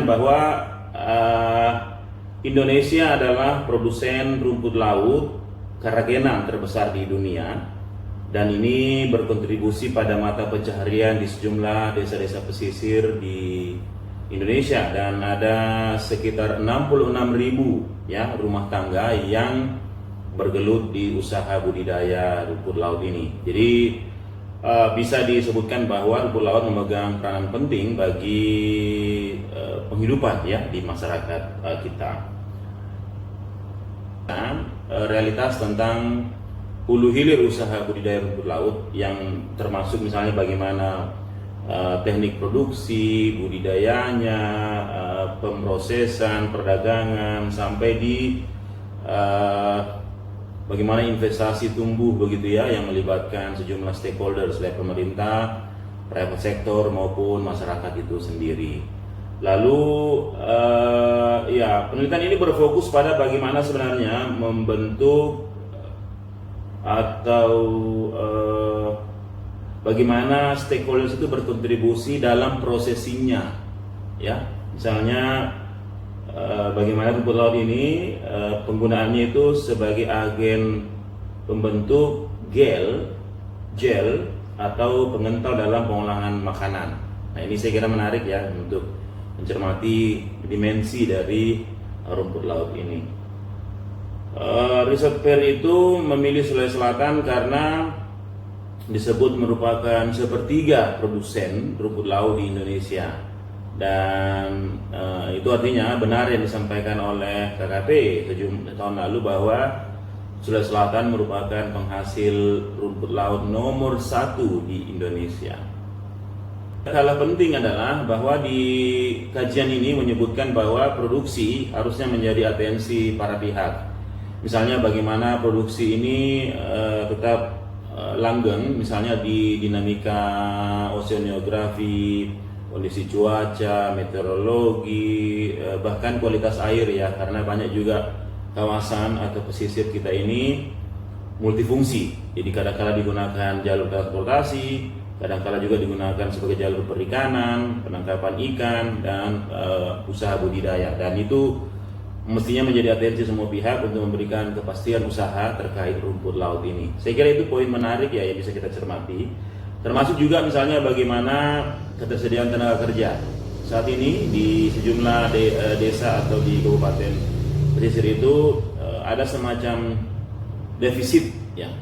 Bahwa Indonesia adalah produsen rumput laut karagenan terbesar di dunia, dan ini berkontribusi pada mata pencaharian di sejumlah desa-desa pesisir di Indonesia, dan ada sekitar 66.000 ya rumah tangga yang bergelut di usaha budidaya rumput laut ini. Jadi bisa disebutkan bahwa rumput laut memegang peranan penting bagi penghidupan ya di masyarakat kita. Realitas tentang hulu hilir usaha budidaya rumput laut yang termasuk misalnya bagaimana teknik produksi, budidayanya, pemrosesan, perdagangan, sampai di bagaimana investasi tumbuh begitu ya, yang melibatkan sejumlah stakeholders, baik pemerintah, private sector maupun masyarakat itu sendiri. Lalu ya penelitian ini berfokus pada bagaimana sebenarnya membentuk atau bagaimana stakeholders itu berkontribusi dalam prosesinya ya. Misalnya bagaimana rumput laut ini penggunaannya itu sebagai agen pembentuk gel atau pengental dalam pengolahan makanan. Nah, ini saya kira menarik ya untuk mencermati dimensi dari rumput laut ini. Research Pair itu memilih Sulawesi Selatan karena disebut merupakan sepertiga produsen rumput laut di Indonesia, dan itu artinya benar yang disampaikan oleh KKP 7 tahun lalu bahwa Sulawesi Selatan merupakan penghasil rumput laut nomor 1 di Indonesia. Hal penting adalah bahwa di kajian ini menyebutkan bahwa produksi harusnya menjadi atensi para pihak. Misalnya bagaimana produksi ini tetap langgeng, misalnya di dinamika oceanografi, kondisi cuaca, meteorologi, bahkan kualitas air ya, karena banyak juga kawasan atau pesisir kita ini multifungsi. Jadi kadang-kala digunakan jalur transportasi, kadang-kala juga digunakan sebagai jalur perikanan, penangkapan ikan, dan usaha budidaya. Dan itu mestinya menjadi atensi semua pihak untuk memberikan kepastian usaha terkait rumput laut ini. Saya kira itu poin menarik ya yang bisa kita cermati. Termasuk juga misalnya bagaimana ketersediaan tenaga kerja. Saat ini di sejumlah desa atau di kabupaten pesisir itu ada semacam defisit ya,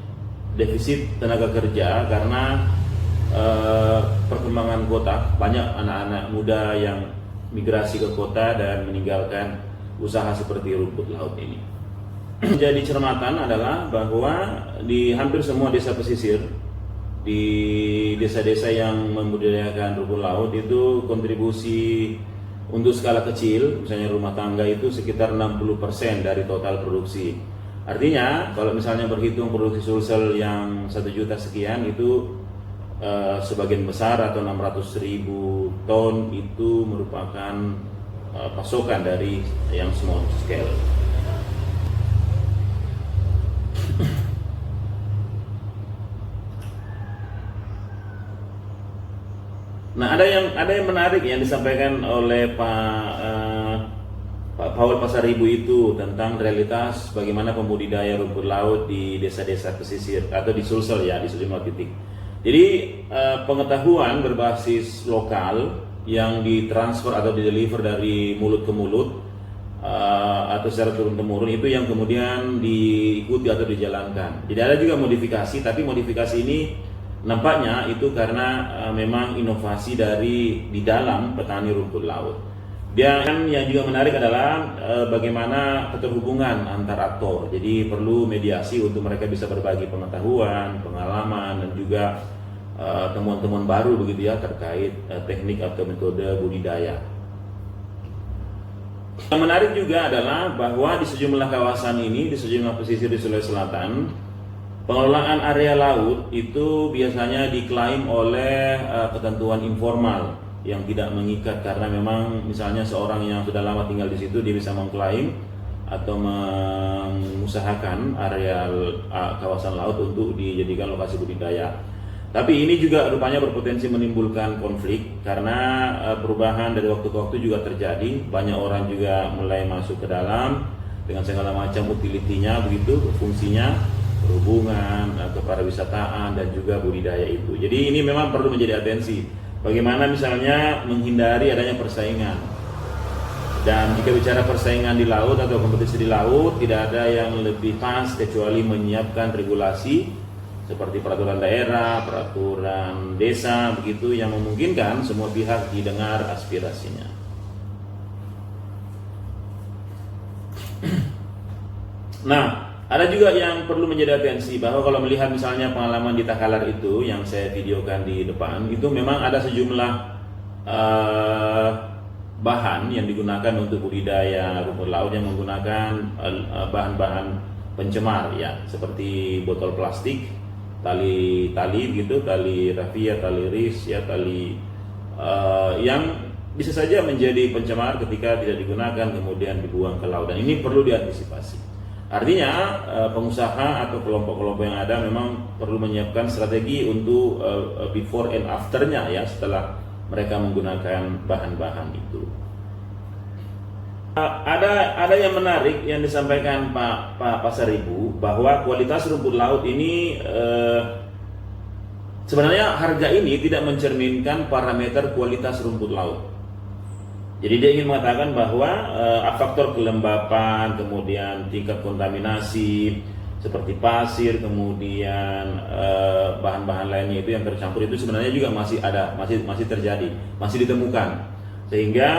defisit tenaga kerja karena perkembangan kota, banyak anak-anak muda yang migrasi ke kota dan meninggalkan usaha seperti rumput laut ini. Jadi cermatan adalah bahwa di hampir semua desa pesisir, di desa-desa yang membudidayakan rumput laut itu kontribusi untuk skala kecil, misalnya rumah tangga itu sekitar 60% dari total produksi. Artinya kalau misalnya berhitung produksi sulsel yang 1 juta sekian itu sebagian besar atau 600.000 ton itu merupakan pasokan dari yang small scale. Nah, ada yang menarik yang disampaikan oleh Pak Paul Pasaribu itu tentang realitas bagaimana pembudidaya rumput laut di desa-desa pesisir atau di sulsel ya, di sejumlah titik. Jadi pengetahuan berbasis lokal yang ditransfer atau dideliver dari mulut ke mulut atau secara turun-temurun itu yang kemudian diikuti atau dijalankan. Tidak ada juga modifikasi, tapi modifikasi ini nampaknya itu karena memang inovasi dari di dalam petani rumput laut. Dan yang juga menarik adalah bagaimana keterhubungan antar aktor. Jadi perlu mediasi untuk mereka bisa berbagi pengetahuan, pengalaman, dan juga temuan-temuan baru begitu ya terkait teknik atau metode budidaya. Yang menarik juga adalah bahwa di sejumlah kawasan ini, di sejumlah pesisir di Sulawesi Selatan, pengelolaan area laut itu biasanya diklaim oleh ketentuan informal yang tidak mengikat, karena memang misalnya seorang yang sudah lama tinggal di situ dia bisa mengklaim atau mengusahakan area kawasan laut untuk dijadikan lokasi budidaya. Tapi ini juga rupanya berpotensi menimbulkan konflik karena perubahan dari waktu ke waktu juga terjadi. Banyak orang juga mulai masuk ke dalam dengan segala macam utility-nya begitu, fungsinya, perhubungan, kepariwisataan dan juga budidaya itu. Jadi ini memang perlu menjadi atensi. Bagaimana misalnya menghindari adanya persaingan. Dan jika bicara persaingan di laut atau kompetisi di laut, tidak ada yang lebih pas kecuali menyiapkan regulasi seperti peraturan daerah, peraturan desa, begitu yang memungkinkan semua pihak didengar aspirasinya. Nah, ada juga yang perlu menjadi atensi bahwa kalau melihat misalnya pengalaman di Takalar itu yang saya videokan di depan, itu memang ada sejumlah bahan yang digunakan untuk budidaya rumput laut yang menggunakan bahan-bahan pencemar ya, seperti botol plastik, tali gitu, tali rafia, tali ris ya, tali yang bisa saja menjadi pencemar ketika tidak digunakan kemudian dibuang ke laut, dan ini perlu diantisipasi. Artinya pengusaha atau kelompok-kelompok yang ada memang perlu menyiapkan strategi untuk before and afternya ya, setelah mereka menggunakan bahan-bahan itu. Ada yang menarik yang disampaikan Pak Pasaribu bahwa kualitas rumput laut ini sebenarnya harga ini tidak mencerminkan parameter kualitas rumput laut. Jadi dia ingin mengatakan bahwa faktor kelembapan, kemudian tingkat kontaminasi seperti pasir, kemudian bahan-bahan lainnya itu yang tercampur itu sebenarnya juga masih ada, masih terjadi, masih ditemukan. Sehingga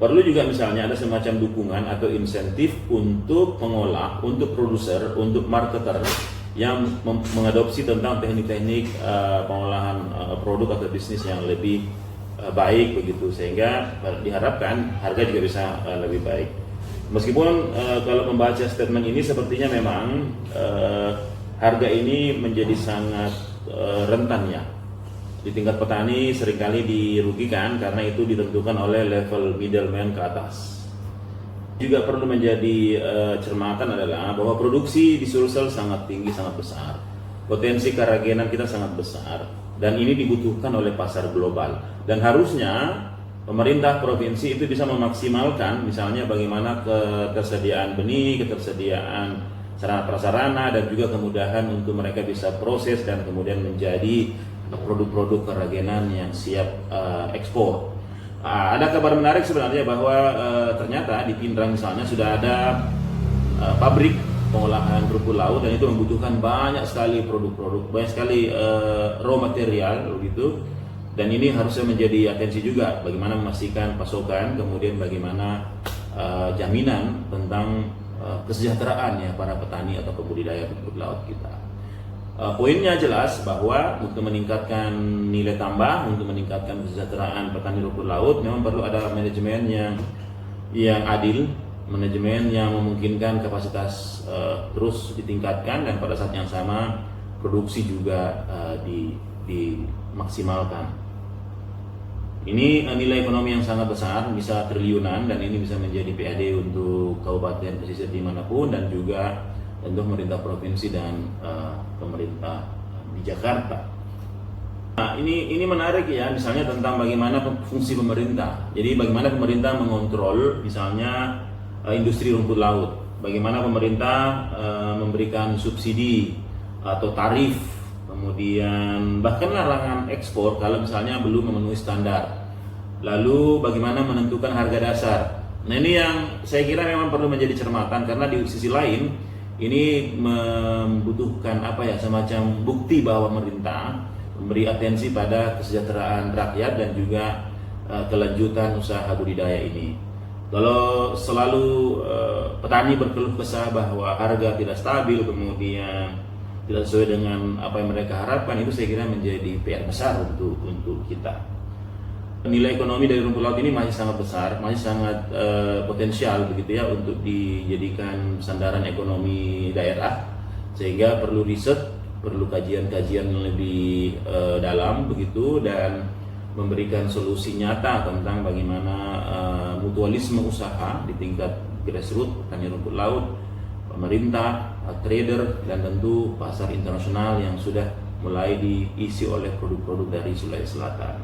perlu juga misalnya ada semacam dukungan atau insentif untuk pengolah, untuk produser, untuk marketer yang mengadopsi tentang teknik-teknik pengolahan produk atau bisnis yang lebih baik begitu, sehingga diharapkan harga juga bisa lebih baik. Meskipun kalau membaca statement ini sepertinya memang harga ini menjadi sangat rentan ya. Di tingkat petani seringkali dirugikan karena itu ditentukan oleh level middleman ke atas. Juga perlu menjadi cermatan adalah bahwa produksi di Sulsel sangat tinggi, sangat besar. Potensi keragenan kita sangat besar dan ini dibutuhkan oleh pasar global. Dan harusnya pemerintah provinsi itu bisa memaksimalkan misalnya bagaimana ketersediaan benih, ketersediaan sarana prasarana dan juga kemudahan untuk mereka bisa proses dan kemudian menjadi produk-produk keragenan yang siap ekspor. Ada kabar menarik sebenarnya bahwa ternyata di Pindrang misalnya sudah ada pabrik pengolahan rumput laut dan itu membutuhkan banyak sekali produk-produk, banyak sekali raw material begitu. Dan ini harusnya menjadi atensi juga bagaimana memastikan pasokan, kemudian bagaimana jaminan tentang kesejahteraan ya para petani atau pembudidaya rumput laut kita. Poinnya jelas bahwa untuk meningkatkan nilai tambah, untuk meningkatkan kesejahteraan petani rumput laut memang perlu ada manajemen yang adil, manajemen yang memungkinkan kapasitas terus ditingkatkan dan pada saat yang sama produksi juga dimaksimalkan. Ini nilai ekonomi yang sangat besar, bisa triliunan dan ini bisa menjadi PAD untuk kabupaten pesisir dimanapun dan juga tentu pemerintah provinsi dan pemerintah di Jakarta. Nah, ini menarik ya, misalnya tentang bagaimana fungsi pemerintah. Jadi bagaimana pemerintah mengontrol misalnya industri rumput laut. Bagaimana pemerintah memberikan subsidi atau tarif, kemudian bahkan larangan ekspor kalau misalnya belum memenuhi standar. Lalu bagaimana menentukan harga dasar. Nah, ini yang saya kira memang perlu menjadi cermatan karena di sisi lain ini membutuhkan semacam bukti bahwa pemerintah memberi atensi pada kesejahteraan rakyat dan juga kelanjutan usaha budidaya ini. Kalau selalu petani berkeluh kesah bahwa harga tidak stabil, kemudian tidak sesuai dengan apa yang mereka harapkan, itu saya kira menjadi PR besar untuk kita. Nilai ekonomi dari rumput laut ini masih sangat besar, masih sangat potensial begitu ya untuk dijadikan sandaran ekonomi daerah, sehingga perlu riset, perlu kajian-kajian yang lebih dalam begitu dan memberikan solusi nyata tentang bagaimana mutualisme usaha di tingkat grassroots petani rumput laut, pemerintah, trader dan tentu pasar internasional yang sudah mulai diisi oleh produk-produk dari Sulawesi Selatan.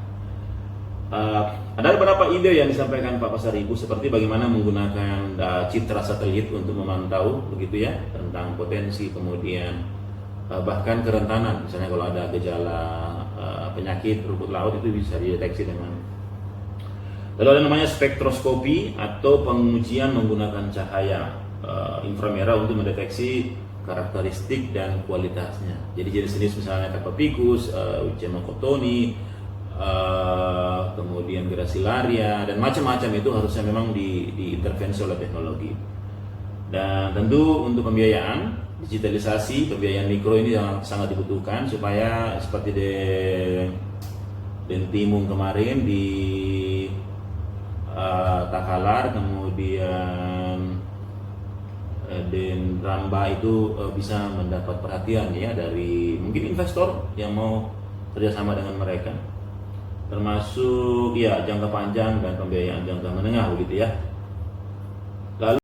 Ada beberapa ide yang disampaikan Pak Pasaribu, seperti bagaimana menggunakan citra satelit untuk memantau begitu ya tentang potensi, kemudian bahkan kerentanan, misalnya kalau ada gejala penyakit rumput laut itu bisa dideteksi dengan. Lalu ada namanya spektroskopi atau pengujian menggunakan cahaya inframerah untuk mendeteksi karakteristik dan kualitasnya. Jadi jenis-jenis misalnya Capopicus, Uchema cottoni, kemudian Gracilaria dan macam-macam itu harusnya memang diintervensi oleh teknologi. Dan tentu untuk pembiayaan, digitalisasi pembiayaan mikro ini sangat dibutuhkan supaya seperti Dentimung kemarin di Takalar, kemudian Den Ramba itu bisa mendapat perhatian ya dari mungkin investor yang mau kerjasama dengan mereka, termasuk ya jangka panjang dan pembiayaan jangka menengah begitu ya.